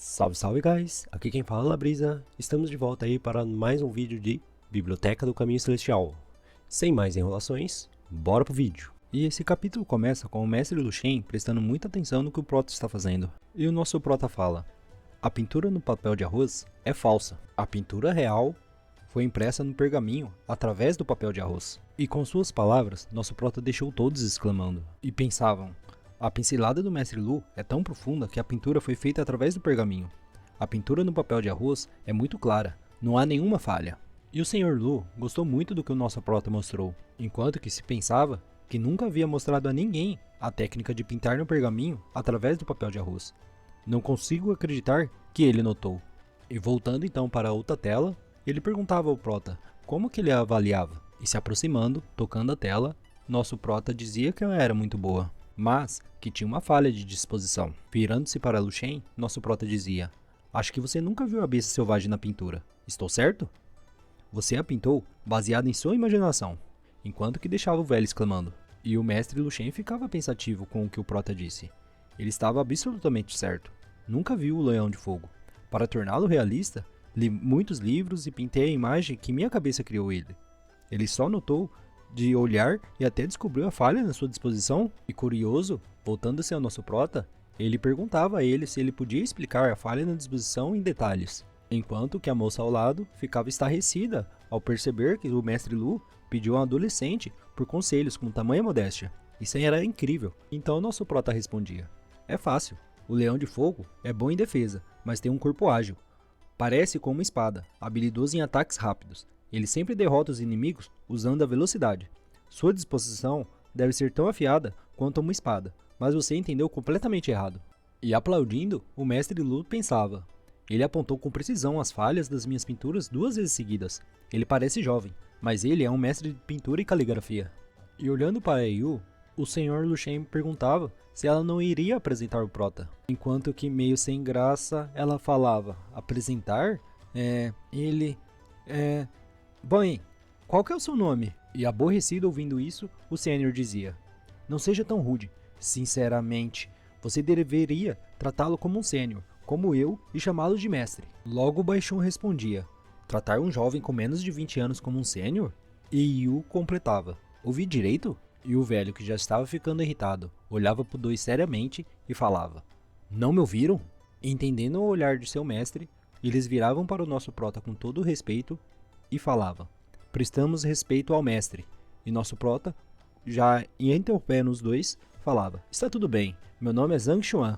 Salve, salve, guys! Aqui quem fala é Labrisa. Estamos de volta aí para mais um vídeo de Biblioteca do Caminho Celestial. Sem mais enrolações, bora pro vídeo. E esse capítulo começa com o mestre Lucien prestando muita atenção no que o Prota está fazendo. E o nosso Prota fala: a pintura no papel de arroz é falsa. A pintura real foi impressa no pergaminho através do papel de arroz. E com suas palavras, nosso Prota deixou todos exclamando. E pensavam: a pincelada do mestre Lu é tão profunda que a pintura foi feita através do pergaminho. A pintura no papel de arroz é muito clara, não há nenhuma falha. E o Sr. Lu gostou muito do que o nosso Prota mostrou, enquanto que se pensava que nunca havia mostrado a ninguém a técnica de pintar no pergaminho através do papel de arroz. Não consigo acreditar que ele notou. E voltando então para a outra tela, ele perguntava ao Prota como que ele a avaliava. E se aproximando, tocando a tela, nosso Prota dizia que ela era muito boa, mas que tinha uma falha de disposição. Virando-se para Lucien, nosso Prota dizia: acho que você nunca viu a besta selvagem na pintura. Estou certo? Você a pintou baseado em sua imaginação. Enquanto que deixava o velho exclamando. E o mestre Lucien ficava pensativo com o que o Prota disse. Ele estava absolutamente certo. Nunca viu o Leão de Fogo. Para torná-lo realista, li muitos livros e pintei a imagem que minha cabeça criou ele. Ele só notou de olhar e até descobriu a falha na sua disposição. E curioso, voltando-se ao nosso Prota, ele perguntava a ele se ele podia explicar a falha na disposição em detalhes. Enquanto que a moça ao lado ficava estarrecida ao perceber que o mestre Lu pediu a um adolescente por conselhos com tamanha modéstia. Isso era incrível. Então nosso Prota respondia: é fácil. O Leão de Fogo é bom em defesa, mas tem um corpo ágil. Parece com uma espada, habilidoso em ataques rápidos. Ele sempre derrota os inimigos usando a velocidade. Sua disposição deve ser tão afiada quanto uma espada, mas você entendeu completamente errado. E aplaudindo, o mestre Lu pensava: ele apontou com precisão as falhas das minhas pinturas 2 vezes seguidas. Ele parece jovem, mas ele é um mestre de pintura e caligrafia. E olhando para Yu, o Sr. Lucien perguntava se ela não iria apresentar o Prota. Enquanto que, meio sem graça, ela falava: apresentar? Bem, qual que é o seu nome? E aborrecido ouvindo isso, o Sênior dizia: não seja tão rude. Sinceramente, você deveria tratá-lo como um sênior, como eu, e chamá-lo de mestre. Logo o Baixão respondia: tratar um jovem com menos de 20 anos como um sênior? E Yu completava: ouvi direito? E o velho, que já estava ficando irritado, olhava para os dois seriamente e falava: não me ouviram? Entendendo o olhar de seu mestre, eles viravam para o nosso Prota com todo o respeito e falava: prestamos respeito ao mestre. E nosso Prota, já interrompendo os dois, falava: está tudo bem, meu nome é Zhang Xuan.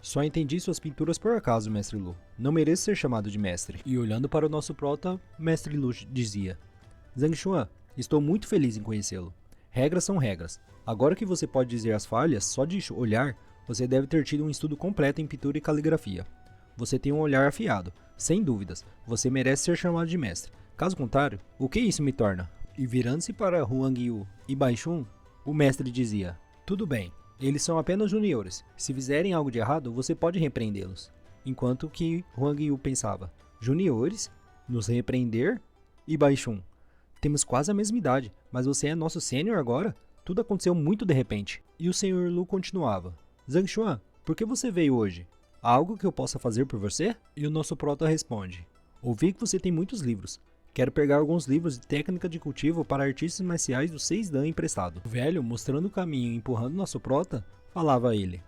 Só entendi suas pinturas por acaso, mestre Lu. Não mereço ser chamado de mestre. E olhando para o nosso Prota, mestre Lu dizia: Zhang Xuan, estou muito feliz em conhecê-lo. Regras são regras. Agora que você pode dizer as falhas, só de olhar, você deve ter tido um estudo completo em pintura e caligrafia. Você tem um olhar afiado. Sem dúvidas, você merece ser chamado de mestre. Caso contrário, o que isso me torna? E virando-se para Huang Yu e Baixun, o mestre dizia: tudo bem, eles são apenas juniores. Se fizerem algo de errado, você pode repreendê-los. Enquanto que Huang Yu pensava: juniores? Nos repreender? E Baixun: temos quase a mesma idade, mas você é nosso sênior agora? Tudo aconteceu muito de repente. E o Sr. Lu continuava: Zhang Xuan, por que você veio hoje? Há algo que eu possa fazer por você? E o nosso Prota responde: ouvi que você tem muitos livros. Quero pegar alguns livros de técnica de cultivo para artistas marciais do 6 Dan emprestado. O velho, mostrando o caminho e empurrando nosso Prota, falava a ele: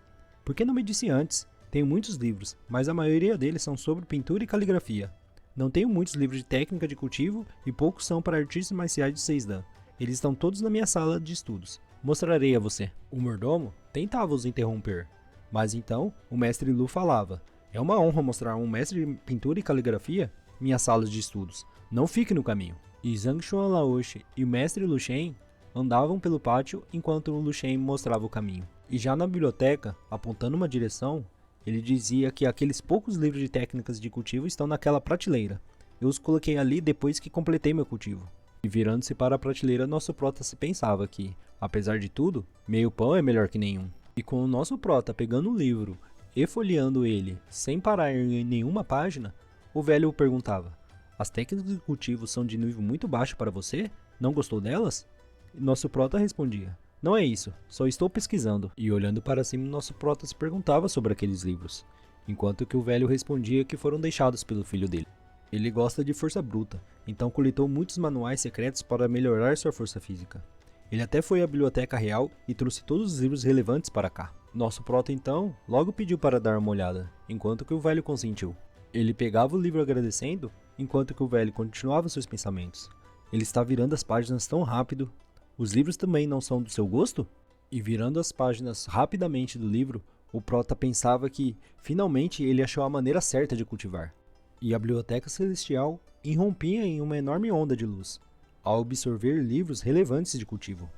por que não me disse antes? Tenho muitos livros, mas a maioria deles são sobre pintura e caligrafia. Não tenho muitos livros de técnica de cultivo e poucos são para artistas marciais do 6 Dan. Eles estão todos na minha sala de estudos. Mostrarei a você. O mordomo tentava os interromper, mas então o mestre Lu falava: é uma honra mostrar a um mestre de pintura e caligrafia minhas salas de estudos. Não fique no caminho. E Zhang Xuan Laoshi e o mestre Lucien andavam pelo pátio enquanto o Lucien mostrava o caminho. E já na biblioteca, apontando uma direção, ele dizia que aqueles poucos livros de técnicas de cultivo estão naquela prateleira. Eu os coloquei ali depois que completei meu cultivo. E virando-se para a prateleira, nosso Prota se pensava que, apesar de tudo, meio pão é melhor que nenhum. E com o nosso Prota pegando o livro e folheando ele sem parar em nenhuma página, o velho perguntava: as técnicas de cultivo são de nível muito baixo para você? Não gostou delas? E nosso Prota respondia: não é isso, só estou pesquisando. E olhando para cima, nosso Prota se perguntava sobre aqueles livros. enquanto que o velho respondia que foram deixados pelo filho dele. Ele gosta de força bruta, então coletou muitos manuais secretos para melhorar sua força física. Ele até foi à biblioteca real e trouxe todos os livros relevantes para cá. Nosso prota então logo pediu para dar uma olhada, enquanto que o velho consentiu. Ele pegava o livro agradecendo, enquanto que o velho continuava seus pensamentos. Ele está virando as páginas tão rápido. Os livros também não são do seu gosto? E virando as páginas rapidamente do livro, o prota pensava que, finalmente, ele achou a maneira certa de cultivar. E a biblioteca celestial irrompia em uma enorme onda de luz, ao absorver livros relevantes de cultivo.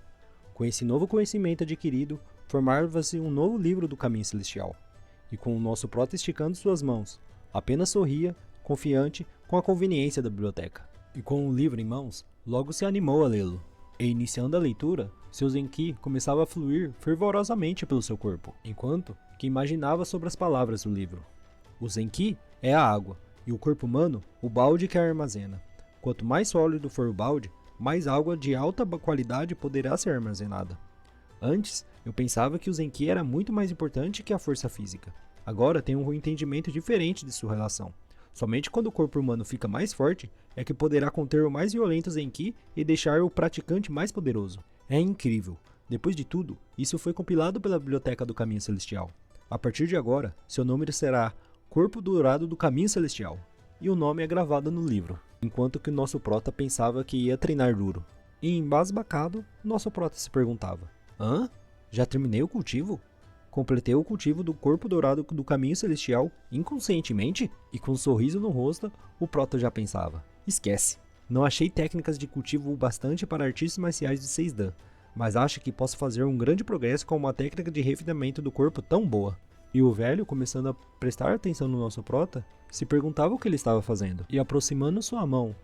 Com esse novo conhecimento adquirido, formava-se um novo livro do caminho celestial. E com o nosso prota esticando suas mãos, apenas sorria, confiante, com a conveniência da biblioteca. E com o livro em mãos, logo se animou a lê-lo. E iniciando a leitura, seu Zenki começava a fluir fervorosamente pelo seu corpo, enquanto que imaginava sobre as palavras do livro. O Zenki é a água, e o corpo humano, o balde que a armazena. Quanto mais sólido for o balde, mais água de alta qualidade poderá ser armazenada. Antes, eu pensava que o Zenki era muito mais importante que a força física. Agora tenho um entendimento diferente de sua relação. Somente quando o corpo humano fica mais forte, é que poderá conter o mais violento Zenki e deixar o praticante mais poderoso. É incrível. Depois de tudo, isso foi compilado pela Biblioteca do Caminho Celestial. A partir de agora, seu nome será Corpo Dourado do Caminho Celestial. E o nome é gravado no livro. Enquanto que nosso prota pensava que ia treinar duro. E embasbacado, nosso prota se perguntava: Hã? Já terminei o cultivo? Completei o cultivo do Corpo Dourado do Caminho Celestial inconscientemente? E com um sorriso no rosto, o prota já pensava: Esquece. Não achei técnicas de cultivo o bastante para artistas marciais de 6Dan, mas acho que posso fazer um grande progresso com uma técnica de refinamento do corpo tão boa. E o velho, começando a prestar atenção no nosso prota, se perguntava o que ele estava fazendo. E aproximando sua mão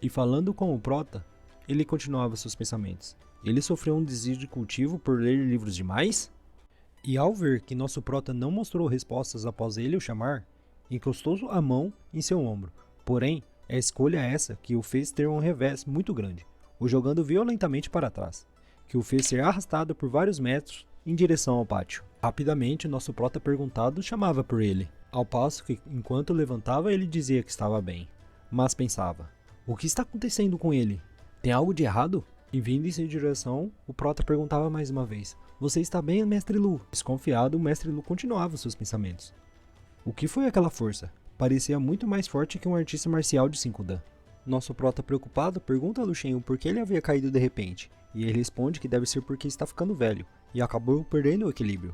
e falando com o prota, ele continuava seus pensamentos. Ele sofreu um desvio de cultivo por ler livros demais? E ao ver que nosso prota não mostrou respostas após ele o chamar, encostou a mão em seu ombro. Porém, a escolha é essa que o fez ter um revés muito grande, o jogando violentamente para trás, que o fez ser arrastado por vários metros em direção ao pátio. Rapidamente, nosso prota perguntado chamava por ele, ao passo que, enquanto levantava, ele dizia que estava bem. Mas pensava: o que está acontecendo com ele? Tem algo de errado? E vindo em sua direção, o prota perguntava mais uma vez: Você está bem, mestre Lu? Desconfiado, o mestre Lu continuava seus pensamentos. O que foi aquela força? Parecia muito mais forte que um artista marcial de 5Dan. Nosso prota preocupado pergunta a Lu Shen por que ele havia caído de repente, e ele responde que deve ser porque está ficando velho, e acabou perdendo o equilíbrio.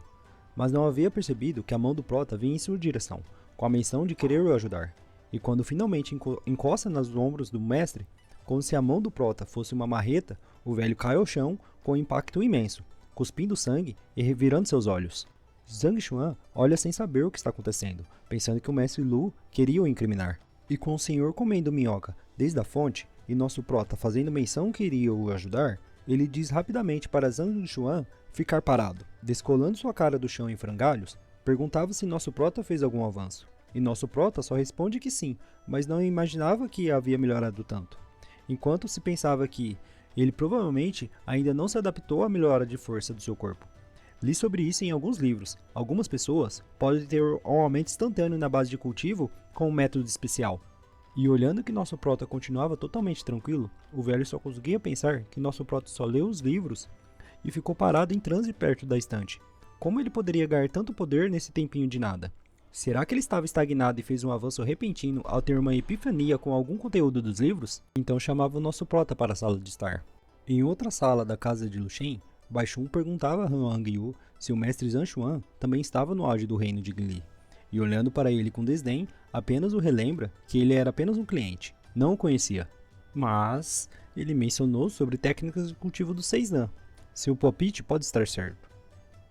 Mas não havia percebido que a mão do prota vinha em sua direção, com a menção de querer o ajudar. E quando finalmente encosta nos ombros do mestre, como se a mão do prota fosse uma marreta, o velho cai ao chão com um impacto imenso, cuspindo sangue e revirando seus olhos. Zhang Xuan olha sem saber o que está acontecendo, pensando que o mestre Lu queria o incriminar. E com o senhor comendo minhoca desde a fonte, e nosso prota fazendo menção que iria o ajudar, ele diz rapidamente para Zhang Xuan ficar parado. Descolando sua cara do chão em frangalhos, perguntava se nosso prota fez algum avanço. E nosso prota só responde que sim, mas não imaginava que havia melhorado tanto. Enquanto se pensava que ele provavelmente ainda não se adaptou à melhora de força do seu corpo. Li sobre isso em alguns livros. Algumas pessoas podem ter um aumento instantâneo na base de cultivo com um método especial. E olhando que nosso prota continuava totalmente tranquilo, o velho só conseguia pensar que nosso prota só leu os livros e ficou parado em transe perto da estante. Como ele poderia ganhar tanto poder nesse tempinho de nada? Será que ele estava estagnado e fez um avanço repentino ao ter uma epifania com algum conteúdo dos livros? Então chamava o nosso prota para a sala de estar. Em outra sala da casa de Lu Shen, Baixun perguntava a Huang Yu se o mestre Zhang Xuan também estava no auge do reino de Gli. E olhando para ele com desdém, apenas o relembra que ele era apenas um cliente, não o conhecia. Mas ele mencionou sobre técnicas de cultivo do 6Dan. Seu palpite pode estar certo.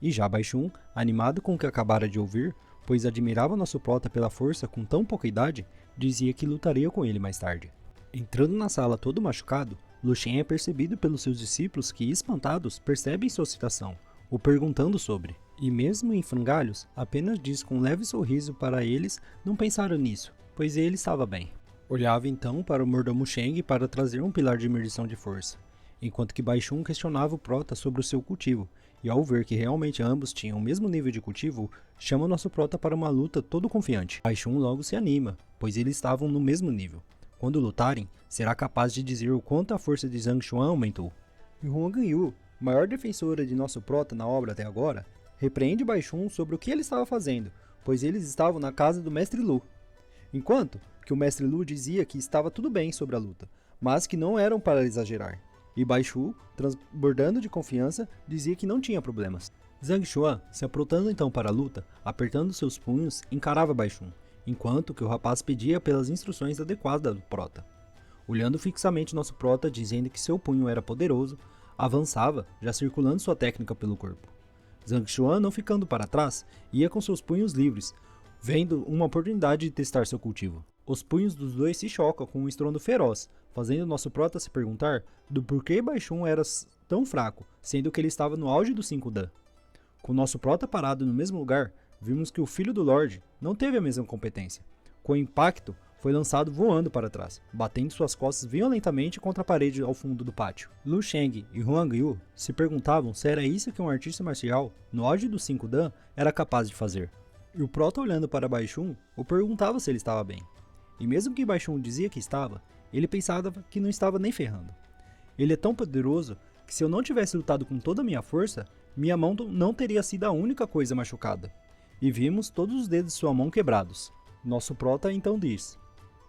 E já Baixun, animado com o que acabara de ouvir, pois admirava nosso prota pela força com tão pouca idade, dizia que lutaria com ele mais tarde. Entrando na sala todo machucado, Lu Shen é percebido pelos seus discípulos que, espantados, percebem sua situação, o perguntando sobre. E mesmo em frangalhos, apenas diz com um leve sorriso para eles não pensaram nisso, pois ele estava bem. Olhava então para o mordomo Sheng para trazer um pilar de medição de força, enquanto que Baixun questionava o prota sobre o seu cultivo, e ao ver que realmente ambos tinham o mesmo nível de cultivo, chama nosso prota para uma luta todo confiante. Baixum logo se anima, pois eles estavam no mesmo nível. Quando lutarem, será capaz de dizer o quanto a força de Zhang Xuan aumentou. E Huang Yu, maior defensora de nosso prota na obra até agora, repreende Baixum sobre o que ele estava fazendo, pois eles estavam na casa do Mestre Lu. Enquanto que o Mestre Lu dizia que estava tudo bem sobre a luta, mas que não eram para exagerar. E Baixu, transbordando de confiança, dizia que não tinha problemas. Zhang Xuan, se aprontando então para a luta, apertando seus punhos, encarava Baixum, enquanto que o rapaz pedia pelas instruções adequadas do prota. Olhando fixamente nosso prota, dizendo que seu punho era poderoso, avançava, já circulando sua técnica pelo corpo. Zhang Xuan, não ficando para trás, ia com seus punhos livres, vendo uma oportunidade de testar seu cultivo. Os punhos dos dois se chocam com um estrondo feroz, fazendo nosso prota se perguntar do porquê Baixum era tão fraco, sendo que ele estava no auge do 5 Dan. Com nosso prota parado no mesmo lugar, vimos que o filho do Lorde não teve a mesma competência. Com o impacto, foi lançado voando para trás, batendo suas costas violentamente contra a parede ao fundo do pátio. Lu Sheng e Huang Yu se perguntavam se era isso que um artista marcial, no auge do 5 Dan, era capaz de fazer. E o prota, olhando para Baixum, o perguntava se ele estava bem. E mesmo que Baixum dizia que estava, ele pensava que não estava nem ferrando. Ele é tão poderoso que se eu não tivesse lutado com toda a minha força, minha mão não teria sido a única coisa machucada. E vimos todos os dedos de sua mão quebrados. Nosso prota então diz: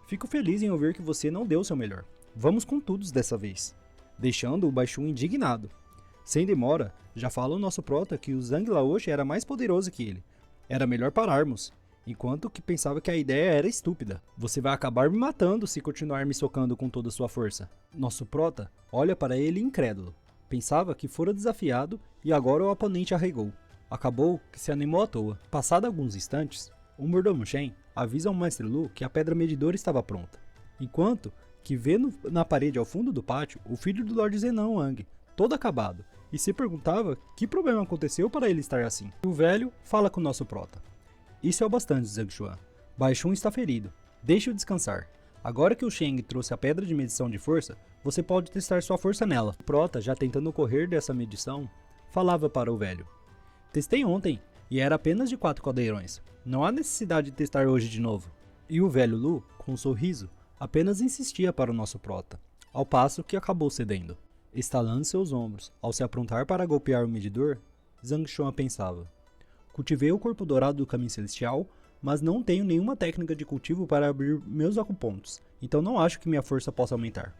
fico feliz em ouvir que você não deu o seu melhor. Vamos com tudo dessa vez. Deixando o Baixum indignado. Sem demora, já fala o nosso prota que o Zhang Laoshi era mais poderoso que ele. Era melhor pararmos. Enquanto que pensava que a ideia era estúpida. Você vai acabar me matando se continuar me socando com toda a sua força. Nosso prota olha para ele incrédulo. Pensava que fora desafiado e agora o oponente arregou. Acabou que se animou à toa. Passado alguns instantes, o mordomo Shen avisa ao Mestre Lu que a pedra medidora estava pronta. Enquanto que vê na parede ao fundo do pátio o filho do Lorde Zenan Wang, todo acabado, e se perguntava que problema aconteceu para ele estar assim. E o velho fala com o nosso prota. Isso é o bastante, Zhang Xuan. Baixum está ferido. Deixe-o descansar. Agora que o Sheng trouxe a pedra de medição de força, você pode testar sua força nela. O prota, já tentando correr dessa medição, falava para o velho. Testei ontem, e era apenas de 4 caldeirões. Não há necessidade de testar hoje de novo. E o velho Lu, com um sorriso, apenas insistia para o nosso prota, ao passo que acabou cedendo. Estalando seus ombros, ao se aprontar para golpear o medidor, Zhang Xuan pensava. Cultivei o corpo dourado do caminho celestial, mas não tenho nenhuma técnica de cultivo para abrir meus acupontos, então não acho que minha força possa aumentar.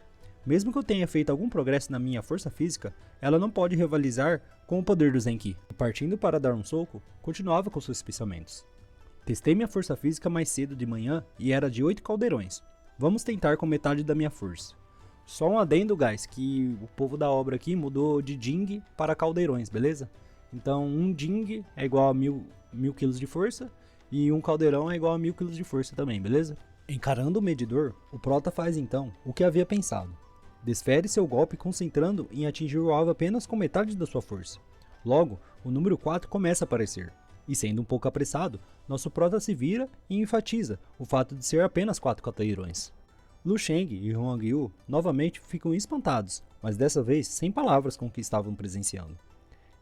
Mesmo que eu tenha feito algum progresso na minha força física, ela não pode rivalizar com o poder do Zenki. E partindo para dar um soco, continuava com seus pensamentos. Testei minha força física mais cedo de manhã e era de 8 caldeirões. Vamos tentar com metade da minha força. Só um adendo, guys, que o povo da obra aqui mudou de Jing para caldeirões, beleza? Então, um Jing é igual a 1000 kg de força e um caldeirão é igual a 1000 kg de força também, beleza? Encarando o medidor, o prota faz então o que havia pensado. Desfere seu golpe concentrando em atingir o alvo apenas com metade da sua força. Logo, o número 4 começa a aparecer. E sendo um pouco apressado, nosso prota se vira e enfatiza o fato de ser apenas 4 caldeirões. Lu Sheng e Huang Yu novamente ficam espantados, mas dessa vez sem palavras com o que estavam presenciando.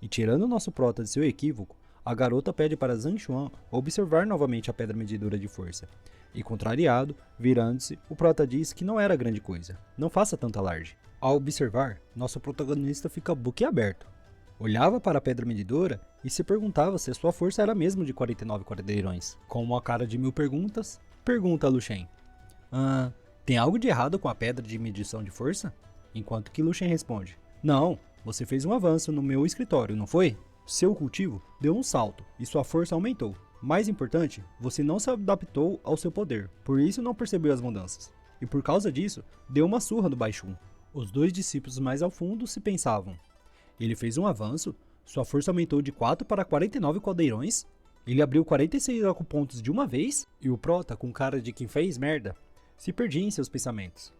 E tirando nosso prota de seu equívoco, a garota pede para Zhang Xuan observar novamente a pedra medidora de força. E contrariado, virando-se, o prota diz que não era grande coisa, não faça tanta alarde. Ao observar, nosso protagonista fica boquiaberto. Olhava para a pedra medidora e se perguntava se a sua força era mesmo de 49 caldeirões. Com uma cara de 1000 perguntas, pergunta a Lu Shen. Tem algo de errado com a pedra de medição de força? Enquanto que Lu Shen responde. Não, você fez um avanço no meu escritório, não foi? Seu cultivo deu um salto e sua força aumentou. Mais importante, você não se adaptou ao seu poder, por isso não percebeu as mudanças. E por causa disso, deu uma surra no Baixum. Os dois discípulos mais ao fundo se pensavam. Ele fez um avanço, sua força aumentou de 4 para 49 caldeirões, ele abriu 46 acupontos de uma vez, e o prota, com cara de quem fez merda, se perdia em seus pensamentos.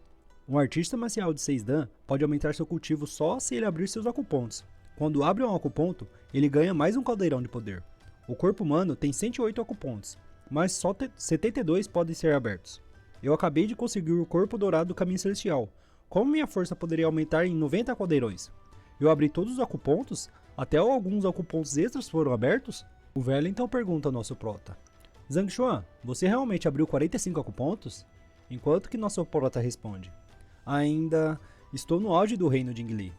Um artista marcial de 6 Dan pode aumentar seu cultivo só se ele abrir seus acupontos. Quando abre um acuponto, ele ganha mais um caldeirão de poder. O corpo humano tem 108 acupontos, mas só 72 podem ser abertos. Eu acabei de conseguir o corpo dourado do caminho celestial. Como minha força poderia aumentar em 90 caldeirões? Eu abri todos os acupontos, Até alguns acupontos extras foram abertos? O velho então pergunta ao nosso prota. Zhang Xuan, você realmente abriu 45 acupontos? Enquanto que nosso prota responde. Ainda estou no auge do reino de Yingli.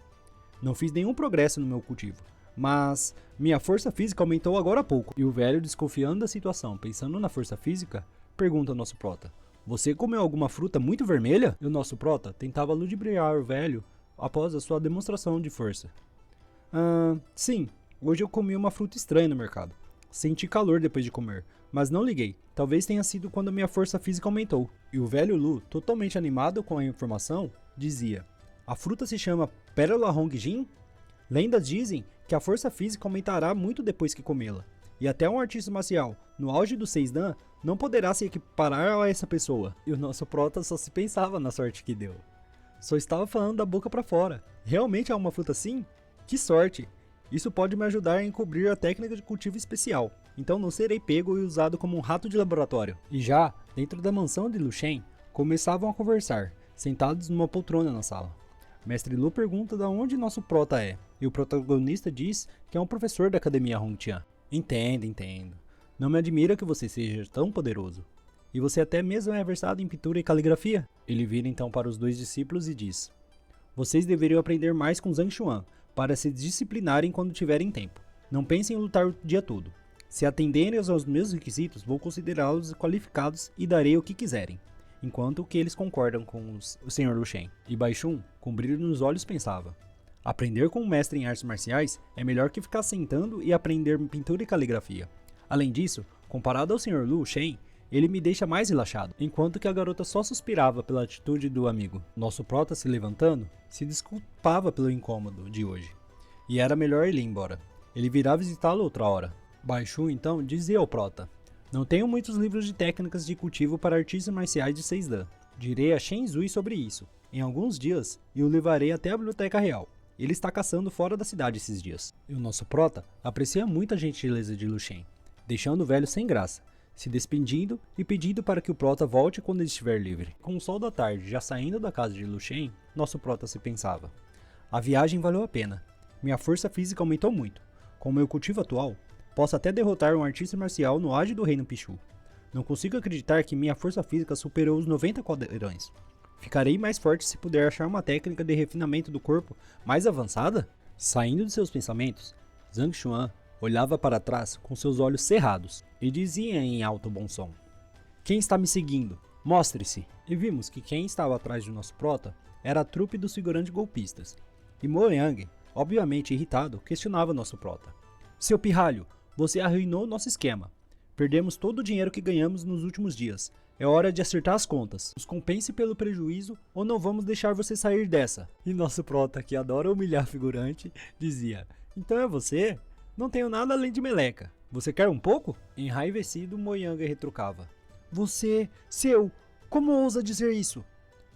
Não fiz nenhum progresso no meu cultivo, mas minha força física aumentou agora há pouco. E o velho, desconfiando da situação, pensando na força física, pergunta ao nosso prota. Você comeu alguma fruta muito vermelha? E o nosso prota tentava ludibriar o velho após a sua demonstração de força. Sim, hoje eu comi uma fruta estranha no mercado. Senti calor depois de comer, mas não liguei. Talvez tenha sido quando minha força física aumentou. E o velho Lu, totalmente animado com a informação, dizia: a fruta se chama Pérola Hongjin? Lendas dizem que a força física aumentará muito depois que comê-la. E até um artista marcial, no auge do 6 Dan, não poderá se equiparar a essa pessoa. E o nosso prota só se pensava na sorte que deu. Só estava falando da boca para fora. Realmente há uma fruta assim? Que sorte! Isso pode me ajudar a encobrir a técnica de cultivo especial, então não serei pego e usado como um rato de laboratório. E já, dentro da mansão de Lu Shen, começavam a conversar, sentados numa poltrona na sala. Mestre Lu pergunta de onde nosso prota é, e o protagonista diz que é um professor da Academia Hongtian. Entendo. Não me admira que você seja tão poderoso. E você até mesmo é versado em pintura e caligrafia? Ele vira então para os dois discípulos e diz: vocês deveriam aprender mais com Zhang Xuan, para se disciplinarem quando tiverem tempo. Não pensem em lutar o dia todo. Se atenderem aos meus requisitos, vou considerá-los qualificados e darei o que quiserem. Enquanto que eles concordam com o Sr. Lu Shen. E Bai Shun, com brilho nos olhos, pensava: aprender com um mestre em artes marciais é melhor que ficar sentando e aprender pintura e caligrafia. Além disso, comparado ao Sr. Lu Shen, ele me deixa mais relaxado, enquanto que a garota só suspirava pela atitude do amigo. Nosso prota, se levantando, se desculpava pelo incômodo de hoje. E era melhor ele ir embora. Ele virá visitá-lo outra hora. Bai Shun então dizia ao prota: não tenho muitos livros de técnicas de cultivo para artistas marciais de 6 Dan. Direi a Shen Zui sobre isso, em alguns dias, e o levarei até a Biblioteca Real. Ele está caçando fora da cidade esses dias. E o nosso prota aprecia muito a gentileza de Lu Shen, deixando o velho sem graça, se despedindo e pedindo para que o prota volte quando ele estiver livre. Com o sol da tarde já saindo da casa de Lu Shen, nosso prota se pensava: a viagem valeu a pena. Minha força física aumentou muito. Com o meu cultivo atual, posso até derrotar um artista marcial no auge do reino Pichu. Não consigo acreditar que minha força física superou os 90 quadrões. Ficarei mais forte se puder achar uma técnica de refinamento do corpo mais avançada? Saindo de seus pensamentos, Zhang Xuan olhava para trás com seus olhos cerrados e dizia em alto bom som: quem está me seguindo? Mostre-se! E vimos que quem estava atrás de nosso prota era a trupe dos figurantes golpistas. E Mo Yang, obviamente irritado, questionava nosso prota: seu pirralho, você arruinou nosso esquema. Perdemos todo o dinheiro que ganhamos nos últimos dias. É hora de acertar as contas. Nos compense pelo prejuízo ou não vamos deixar você sair dessa. E nosso prota, que adora humilhar figurante, dizia: então é você? Não tenho nada além de meleca. Você quer um pouco? Enraivecido, Moyanga retrucava: você, como ousa dizer isso?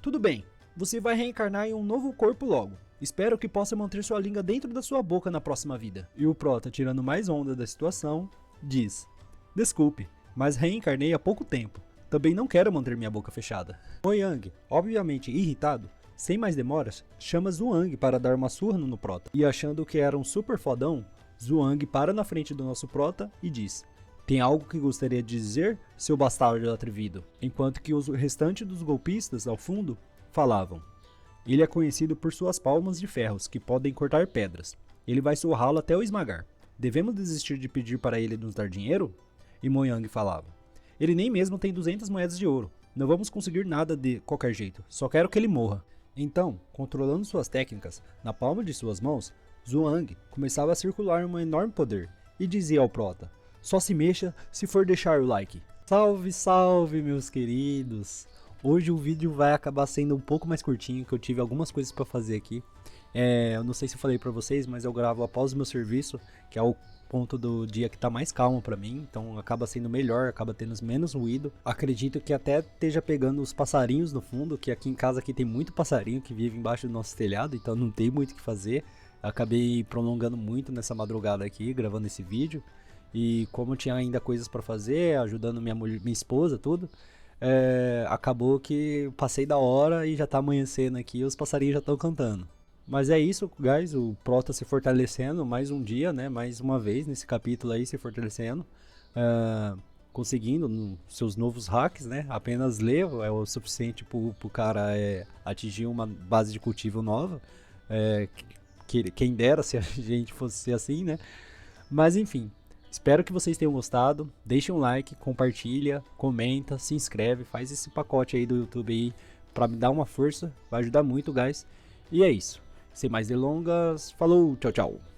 Tudo bem, você vai reencarnar em um novo corpo logo. Espero que possa manter sua língua dentro da sua boca na próxima vida. E o prota, tirando mais onda da situação, diz: desculpe, mas reencarnei há pouco tempo. Também não quero manter minha boca fechada. Moyang, obviamente irritado, sem mais demoras, chama Zhuang para dar uma surra no prota. E achando que era um super fodão, Zhuang para na frente do nosso prota e diz: tem algo que gostaria de dizer, seu bastardo atrevido? Enquanto que os restantes dos golpistas, ao fundo, falavam: ele é conhecido por suas palmas de ferros que podem cortar pedras. Ele vai surrá-lo até o esmagar. Devemos desistir de pedir para ele nos dar dinheiro? E Moyang falava: ele nem mesmo tem 200 moedas de ouro. Não vamos conseguir nada de qualquer jeito. Só quero que ele morra. Então, controlando suas técnicas na palma de suas mãos, Zhuang começava a circular um enorme poder e dizia ao prota: só se mexa se for deixar o like. Salve, salve, meus queridos! Hoje o vídeo vai acabar sendo um pouco mais curtinho, que eu tive algumas coisas para fazer aqui. Eu não sei se eu falei para vocês, mas eu gravo após o meu serviço, que é o ponto do dia que tá mais calmo para mim, então acaba sendo melhor, acaba tendo menos ruído. Acredito que até esteja pegando os passarinhos no fundo, que aqui em casa aqui tem muito passarinho que vive embaixo do nosso telhado, então não tem muito o que fazer. Acabei prolongando muito nessa madrugada aqui, gravando esse vídeo. E como eu tinha ainda coisas para fazer, ajudando minha esposa, tudo, acabou que passei da hora e já tá amanhecendo aqui e os passarinhos já estão cantando. Mas é isso, guys, o Pro tá se fortalecendo mais um dia, né? Mais uma vez nesse capítulo aí se fortalecendo. ah, Conseguindo seus novos hacks, né? Apenas ler é o suficiente pro cara atingir uma base de cultivo nova. É, quem dera se a gente fosse ser assim, né? Mas enfim, espero que vocês tenham gostado. Deixe um like, compartilha, comenta, se inscreve, faz esse pacote aí do YouTube aí pra me dar uma força, vai ajudar muito, guys. E é isso. Sem mais delongas, falou, tchau, tchau.